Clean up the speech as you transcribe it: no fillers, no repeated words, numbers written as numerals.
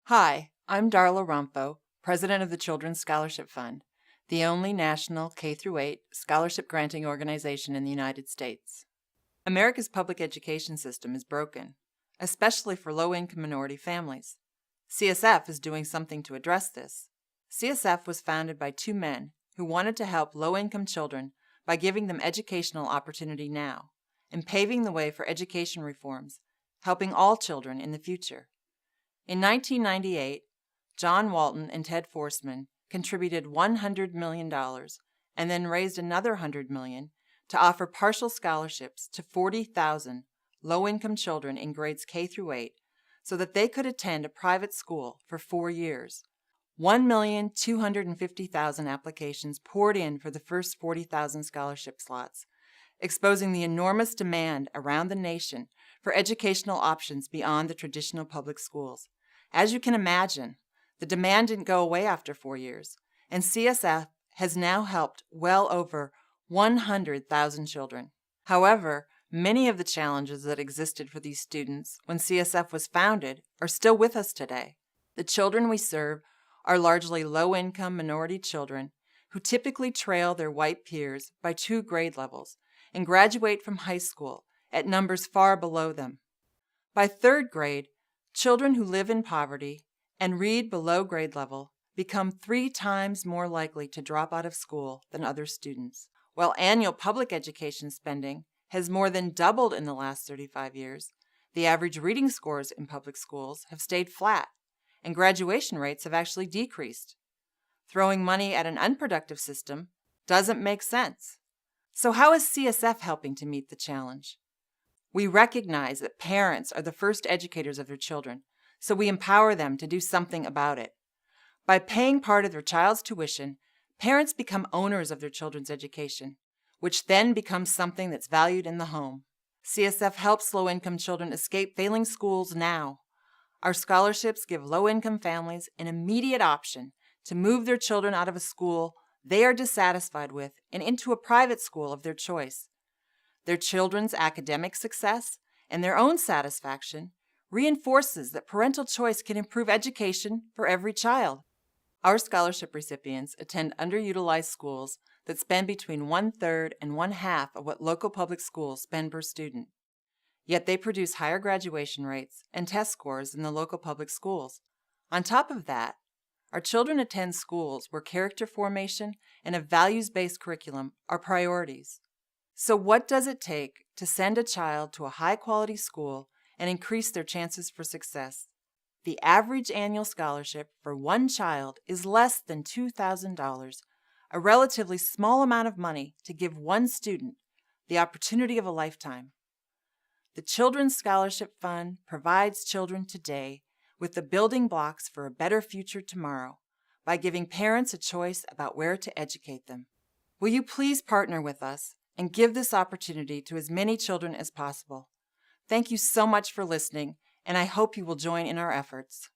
Hi, I'm Darla Rumpho, President of the Children's Scholarship Fund, the only national K-8 scholarship granting organization in the United States. America's public education system is broken, especially for low-income minority families. CSF is doing something to address this. CSF was founded by two men who wanted to help low-income children by giving them educational opportunity now and paving the way for education reforms, helping all children in the future. In 1998, John Walton and Ted Forstmann contributed $100 million and then raised another $100 million to offer partial scholarships to 40,000 low-income children in grades K-8 so that they could attend a private school for 4 years. 1,250,000 applications poured in for the first 40,000 scholarship slots, exposing the enormous demand around the nation for educational options beyond the traditional public schools. As you can imagine, the demand didn't go away after 4 years, and CSF has now helped well over 100,000 children. However, many of the challenges that existed for these students when CSF was founded are still with us today. The children we serve are largely low-income minority children who typically trail their white peers by 2 grade levels and graduate from high school at numbers far below them. By 3rd grade, children who live in poverty and read below grade level become 3 times more likely to drop out of school than other students. While annual public education spending has more than doubled in the last 35 years, the average reading scores in public schools have stayed flat, and graduation rates have actually decreased. Throwing money at an unproductive system doesn't make sense. So how is CSF helping to meet the challenge? We recognize that parents are the first educators of their children, so we empower them to do something about it. By paying part of their child's tuition, parents become owners of their children's education, which then becomes something that's valued in the home. CSF helps low-income children escape failing schools now. Our scholarships give low-income families an immediate option to move their children out of a school they are dissatisfied with and into a private school of their choice. Their children's academic success and their own satisfaction reinforces that parental choice can improve education for every child. Our scholarship recipients attend underutilized schools that spend between 1/3 and 1/2 of what local public schools spend per student. Yet they produce higher graduation rates and test scores than the local public schools. On top of that, our children attend schools where character formation and a values-based curriculum are priorities. So what does it take to send a child to a high-quality school and increase their chances for success? The average annual scholarship for one child is less than $2,000, a relatively small amount of money to give one student the opportunity of a lifetime. The Children's Scholarship Fund provides children today with the building blocks for a better future tomorrow by giving parents a choice about where to educate them. Will you please partner with us and give this opportunity to as many children as possible? Thank you so much for listening, and I hope you will join in our efforts.